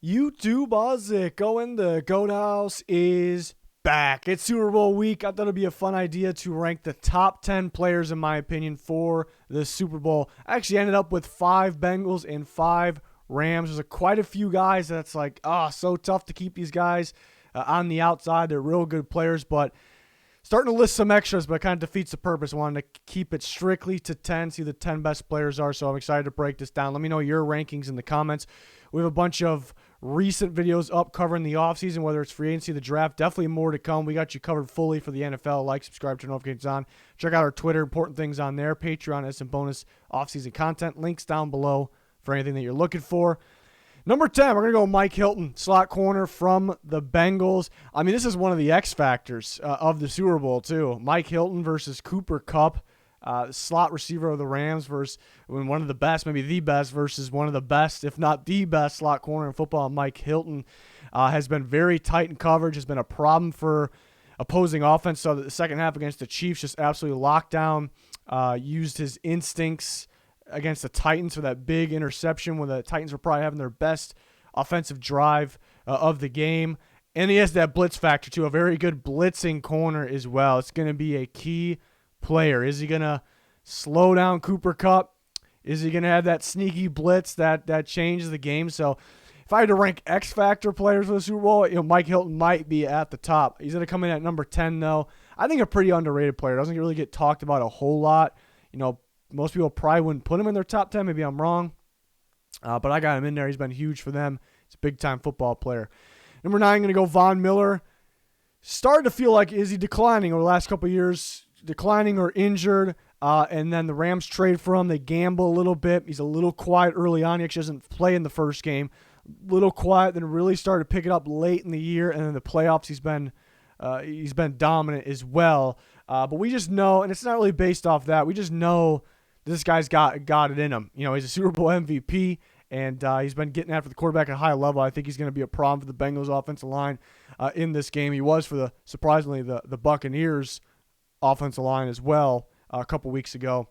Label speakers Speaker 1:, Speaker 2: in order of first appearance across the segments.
Speaker 1: YouTube, how's it going? The Goat House is back. It's Super Bowl week. I thought it'd be a fun idea to rank the top 10 players, in my opinion, for the Super Bowl. I actually ended up with 5 Bengals and 5 Rams. There's quite a few guys that's like, so tough to keep these guys on the outside. They're real good players, but starting to list some extras, but it kind of defeats the purpose. I wanted to keep it strictly to 10, see who the 10 best players are, so I'm excited to break this down. Let me know your rankings in the comments. We have a bunch of recent videos up covering the offseason, whether it's free agency, the draft. Definitely more to come. We got you covered fully for the NFL. Like, subscribe, turn notifications on. Check out our Twitter, important things on there. Patreon has some bonus offseason content. Links down below for anything that you're looking for. Number 10, we're going to go Mike Hilton, slot corner from the Bengals. I mean, this is one of the X factors of the Super Bowl, too. Mike Hilton versus Cooper Kupp, slot receiver of the Rams versus one of the best, maybe the best, versus one of the best, if not the best, slot corner in football. Mike Hilton has been very tight in coverage, has been a problem for opposing offense. So the second half against the Chiefs, just absolutely locked down, used his instincts against the Titans for that big interception when the Titans were probably having their best offensive drive of the game. And he has that blitz factor, too, a very good blitzing corner as well. It's going to be a key player. Is he going to slow down Cooper Kupp? Is he going to have that sneaky blitz that changes the game? So if I had to rank X factor players for the Super Bowl, Mike Hilton might be at the top. He's going to come in at number 10, though. I think a pretty underrated player. Doesn't really get talked about a whole lot. Most people probably wouldn't put him in their top 10. Maybe I'm wrong. But I got him in there. He's been huge for them. He's a big-time football player. Number 9, going to go Von Miller. Started to feel like, is he declining over the last couple of years? Declining or injured. And then the Rams trade for him. They gamble a little bit. He's a little quiet early on. He actually doesn't play in the first game. Little quiet, then really started to pick it up late in the year. And then the playoffs, he's been dominant as well. But we just know, and it's not really based off that, we just know this guy's got it in him. He's a Super Bowl MVP, and he's been getting after the quarterback at a high level. I think he's going to be a problem for the Bengals offensive line in this game. He was for surprisingly the Buccaneers offensive line as well a couple weeks ago.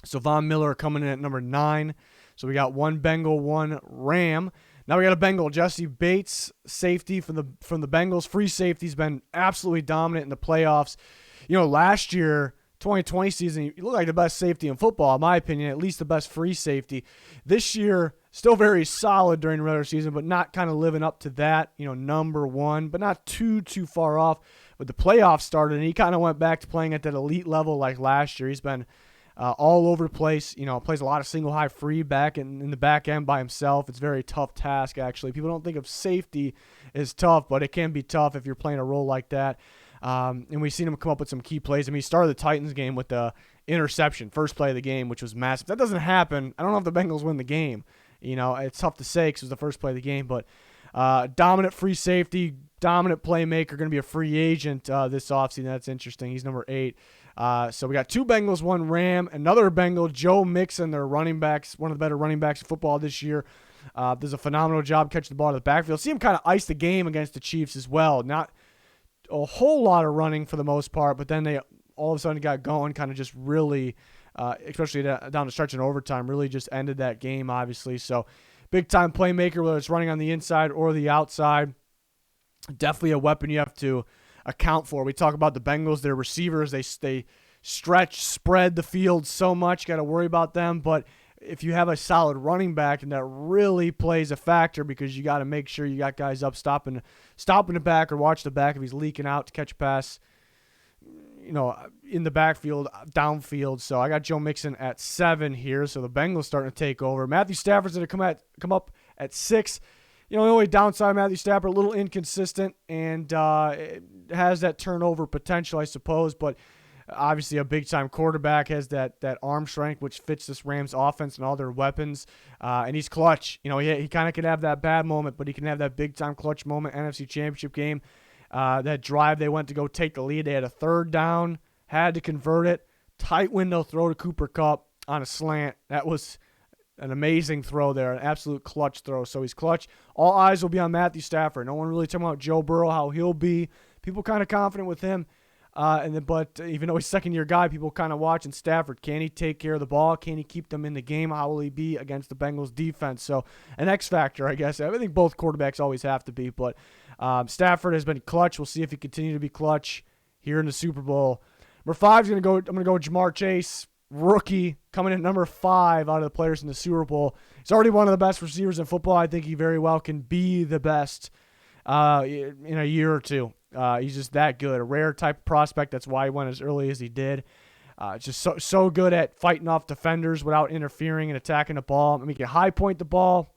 Speaker 1: So Von Miller coming in at number 9. So we got one Bengal, one Ram. Now we got a Bengal, Jesse Bates, safety from the Bengals. Free safety's been absolutely dominant in the playoffs. Last year, 2020 season, he looked like the best safety in football, in my opinion, at least the best free safety. This year, still very solid during the regular season, but not kind of living up to that, number 1, but not too far off. But the playoffs started, and he kind of went back to playing at that elite level like last year. He's been all over the place. Plays a lot of single high free back in the back end by himself. It's a very tough task, actually. People don't think of safety as tough, but it can be tough if you're playing a role like that. And we've seen him come up with some key plays. I mean, he started the Titans game with the interception, first play of the game, which was massive. That doesn't happen. I don't know if the Bengals win the game. It's tough to say because it was the first play of the game, but dominant free safety, dominant playmaker, going to be a free agent this offseason. That's interesting. He's number 8. So we got 2 Bengals, 1 Ram, another Bengal, Joe Mixon, their running backs, one of the better running backs in football this year. Does a phenomenal job catching the ball in the backfield. See him kind of ice the game against the Chiefs as well. Not a whole lot of running for the most part, but then they all of a sudden got going, kind of just really, especially down the stretch in overtime, really just ended that game, obviously. So big-time playmaker, whether it's running on the inside or the outside. Definitely a weapon you have to account for. We talk about the Bengals, their receivers, they stretch, spread the field so much, got to worry about them. But if you have a solid running back, and that really plays a factor because you got to make sure you got guys up stopping the back or watch the back if he's leaking out to catch a pass, in the backfield, downfield. So I got Joe Mixon at 7 here. So the Bengals starting to take over. Matthew Stafford's going to come up at 6. The only downside of Matthew Stafford, a little inconsistent, and it has that turnover potential, I suppose, but obviously a big-time quarterback, has that arm strength, which fits this Rams offense and all their weapons, and he's clutch. He kind of can have that bad moment, but he can have that big-time clutch moment, NFC Championship game. That drive they went to go take the lead, they had a 3rd down, had to convert it, tight window throw to Cooper Kupp on a slant. That was an amazing throw there, an absolute clutch throw. So he's clutch. All eyes will be on Matthew Stafford. No one really talking about Joe Burrow, how he'll be. People kind of confident with him. But even though he's a second-year guy, people kind of watching Stafford. Can he take care of the ball? Can he keep them in the game? How will he be against the Bengals defense? So an X factor, I guess. I think both quarterbacks always have to be, but Stafford has been clutch. We'll see if he continues to be clutch here in the Super Bowl. Number 5 is I'm going to go with JaMarr Chase, rookie, coming in at number 5 out of the players in the Super Bowl. He's already one of the best receivers in football. I think he very well can be the best in a year or two. He's just that good, a rare type of prospect. That's why he went as early as he did. Just so good at fighting off defenders without interfering and attacking the ball. I mean, he can high point the ball.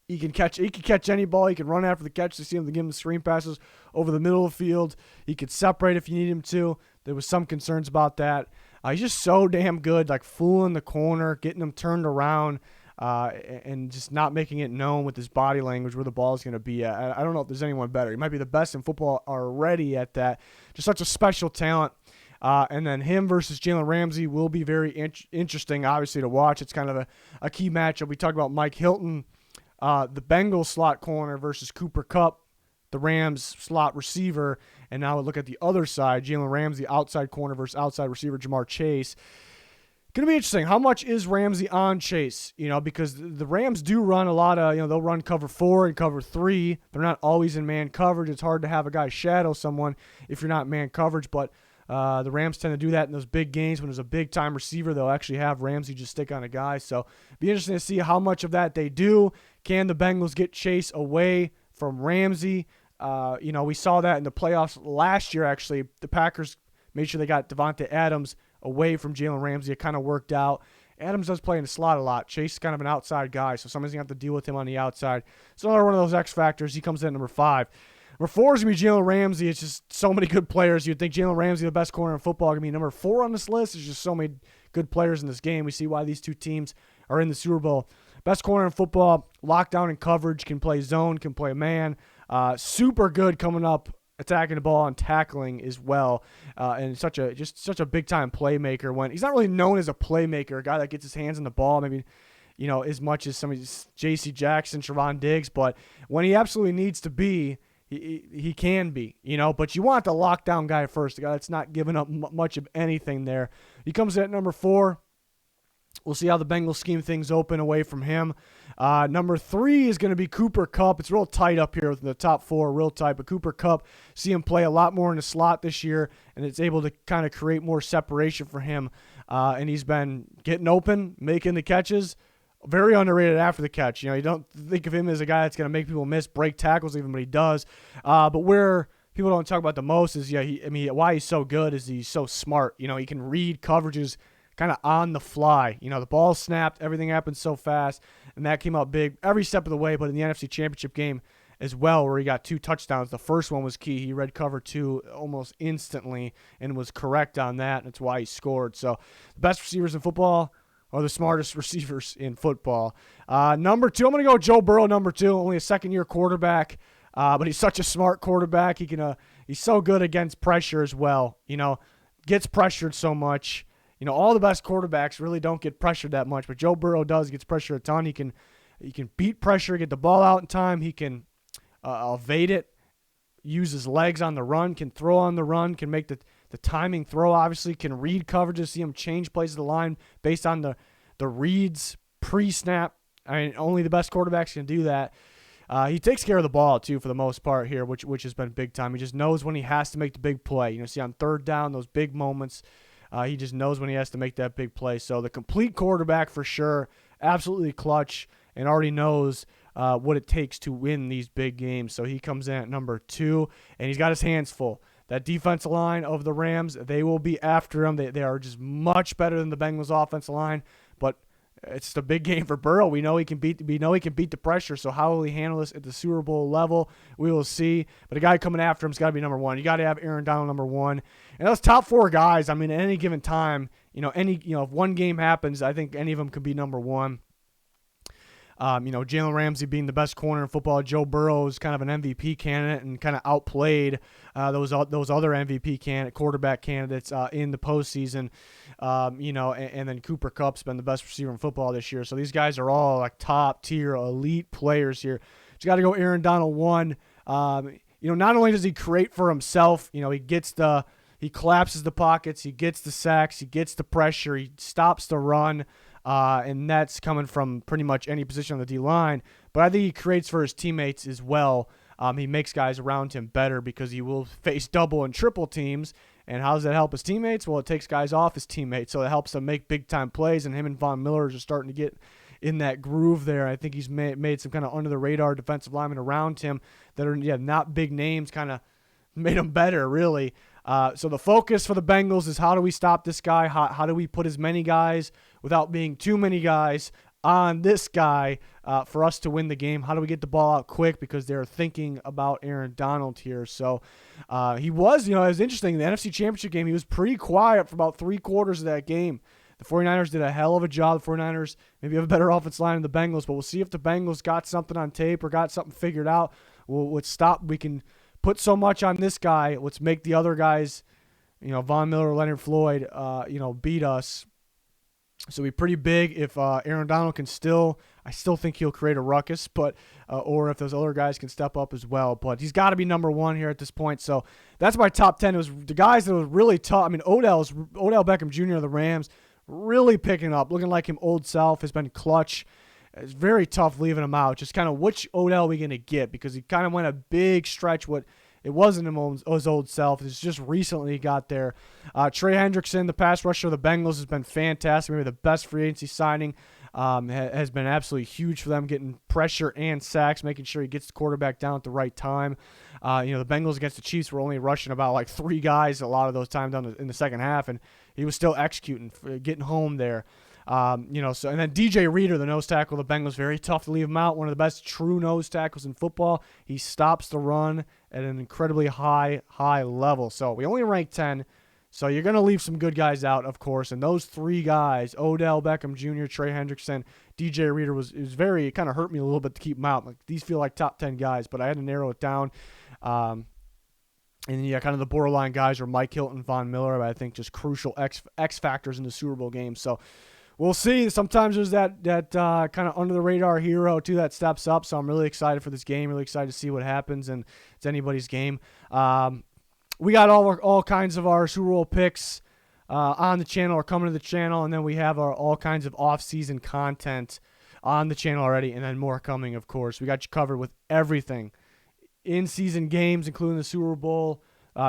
Speaker 1: He can catch any ball. He can run after the catch to see him to give him the screen passes over the middle of the field. He could separate if you need him to. There was some concerns about that. He's just so damn good, like fooling the corner, getting him turned around, and just not making it known with his body language where the ball is going to be at. I don't know if there's anyone better. He might be the best in football already at that. Just such a special talent. And then him versus Jalen Ramsey will be very interesting, obviously, to watch. It's kind of a key matchup. We talked about Mike Hilton, the Bengals slot corner versus Cooper Kupp, the Rams slot receiver. And now we look at the other side, Jalen Ramsey, outside corner versus outside receiver, JaMarr Chase. Going to be interesting. How much is Ramsey on Chase? Because the Rams do run a lot of, they'll run cover 4 and cover 3. They're not always in man coverage. It's hard to have a guy shadow someone if you're not man coverage, but the Rams tend to do that in those big games. When there's a big-time receiver, they'll actually have Ramsey just stick on a guy. So it'll be interesting to see how much of that they do. Can the Bengals get Chase away from Ramsey? We saw that in the playoffs last year, actually. The Packers made sure they got Devontae Adams away from Jalen Ramsey. It kind of worked out. Adams does play in the slot a lot. Chase is kind of an outside guy, so somebody's going to have to deal with him on the outside. So another one of those X factors. He comes in at number 5. Number 4 is going to be Jalen Ramsey. It's just so many good players. You'd think Jalen Ramsey, the best corner in football, going to be number 4 on this list. There's just so many good players in this game. We see why these two teams are in the Super Bowl. Best corner in football, lockdown and coverage, can play zone, can play man. Super good coming up, attacking the ball and tackling as well. And such a big-time playmaker. When he's not really known as a playmaker, a guy that gets his hands on the ball, maybe as much as some of these J.C. Jackson, Trevon Diggs. But when he absolutely needs to be, he can be, But you want the lockdown guy first, the guy that's not giving up much of anything there. He comes in at number 4. We'll see how the Bengals scheme things open away from him. Number 3 is going to be Cooper Kupp. It's real tight up here with the top 4, real tight. But Cooper Kupp, see him play a lot more in the slot this year, and it's able to kind of create more separation for him. And he's been getting open, making the catches. Very underrated after the catch. You don't think of him as a guy that's going to make people miss, break tackles even, but he does. But where people don't talk about the most is, why he's so good is he's so smart. He can read coverages kind of on the fly. The ball snapped, everything happened so fast, and that came out big every step of the way. But in the NFC Championship game as well, where he got 2 touchdowns, the first one was key. He read cover 2 almost instantly and was correct on that, and that's why he scored. So the best receivers in football are the smartest receivers in football. Number 2, I'm going to go Joe Burrow, number 2, only a second-year quarterback, but he's such a smart quarterback. He's so good against pressure as well. Gets pressured so much. All the best quarterbacks really don't get pressured that much, but Joe Burrow gets pressured a ton. He can beat pressure, get the ball out in time. He can evade it, use his legs on the run, can throw on the run, can make the timing throw, obviously, can read coverages, see him change plays of the line based on the reads pre-snap. Only the best quarterbacks can do that. He takes care of the ball, too, for the most part here, which has been big time. He just knows when he has to make the big play. See on third down, those big moments, he just knows when he has to make that big play. So the complete quarterback for sure, absolutely clutch, and already knows what it takes to win these big games. So he comes in at number 2, and he's got his hands full. That defensive line of the Rams, they will be after him. They are just much better than the Bengals offensive line, but it's the big game for Burrow. We know he can beat the pressure. So how will he handle this at the Super Bowl level? We will see. But a guy coming after him's got to be number 1. You got to have Aaron Donald number 1. And those top 4 guys, at any given time, if one game happens, I think any of them could be number 1. Jalen Ramsey being the best corner in football. Joe Burrow is kind of an MVP candidate and kind of outplayed those other MVP quarterback candidates in the postseason. And then Cooper Kupp's been the best receiver in football this year. So these guys are all like top tier elite players here. You got to go Aaron Donald 1. Not only does he create for himself, he gets the He collapses the pockets. He gets the sacks. He gets the pressure. He stops the run. And that's coming from pretty much any position on the D-line. But I think he creates for his teammates as well. He makes guys around him better because he will face double and triple teams. And how does that help his teammates? Well, it takes guys off his teammates, so it helps them make big-time plays, and him and Von Miller are just starting to get in that groove there. I think he's made some kind of under-the-radar defensive linemen around him that are not big names, kind of made him better, really. So the focus for the Bengals is how do we stop this guy? How do we put as many guys without being too many guys on this guy for us to win the game? How do we get the ball out quick? Because they're thinking about Aaron Donald here. So he was, it was interesting. The NFC Championship game, he was pretty quiet for about 3/4 of that game. The 49ers did a hell of a job. The 49ers maybe have a better offensive line than the Bengals, but we'll see if the Bengals got something on tape or got something figured out. We can put so much on this guy. Let's make the other guys, Von Miller, Leonard Floyd, beat us. So it'd be pretty big if Aaron Donald can I still think he'll create a ruckus, but or if those other guys can step up as well. But he's got to be number one here at this point. So that's my top 10. It was the guys that was really tough. I mean, Odell Beckham Jr. of the Rams really picking up, looking like him old self, has been clutch. It's very tough leaving him out. Just kind of which Odell are we going to get, because he kind of went a big stretch. It wasn't his old self. It's just recently he got there. Trey Hendrickson, the pass rusher of the Bengals, has been fantastic. Maybe the best free agency signing. Has been absolutely huge for them, getting pressure and sacks, making sure he gets the quarterback down at the right time. The Bengals against the Chiefs were only rushing about like 3 guys a lot of those times in the second half, and he was still executing, getting home there. And then DJ Reader, the nose tackle of the Bengals, very tough to leave him out. One of the best true nose tackles in football. He stops the run at an incredibly high level. So we only rank 10. So you're going to leave some good guys out, of course. And those 3 guys, Odell Beckham Jr., Trey Hendrickson, DJ Reader, it kind of hurt me a little bit to keep them out. Like, these feel like top 10 guys, but I had to narrow it down. And kind of the borderline guys are Mike Hilton, Von Miller, but I think just crucial X factors in the Super Bowl game. So we'll see. Sometimes there's that kind of under-the-radar hero, too, that steps up. So I'm really excited for this game, really excited to see what happens, and it's anybody's game. We got all kinds of our Super Bowl picks on the channel or coming to the channel, and then we have all kinds of off-season content on the channel already, and then more coming, of course. We got you covered with everything. In-season games, including the Super Bowl,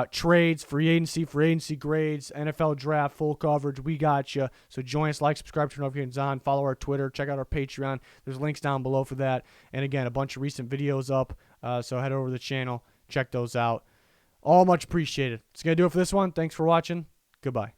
Speaker 1: trades, free agency grades, NFL draft, full coverage. We got you. So join us, subscribe, turn notifications on, follow our Twitter, check out our Patreon. There's links down below for that. And again, a bunch of recent videos up. So head over to the channel, check those out. All much appreciated. It's going to do it for this one. Thanks for watching. Goodbye.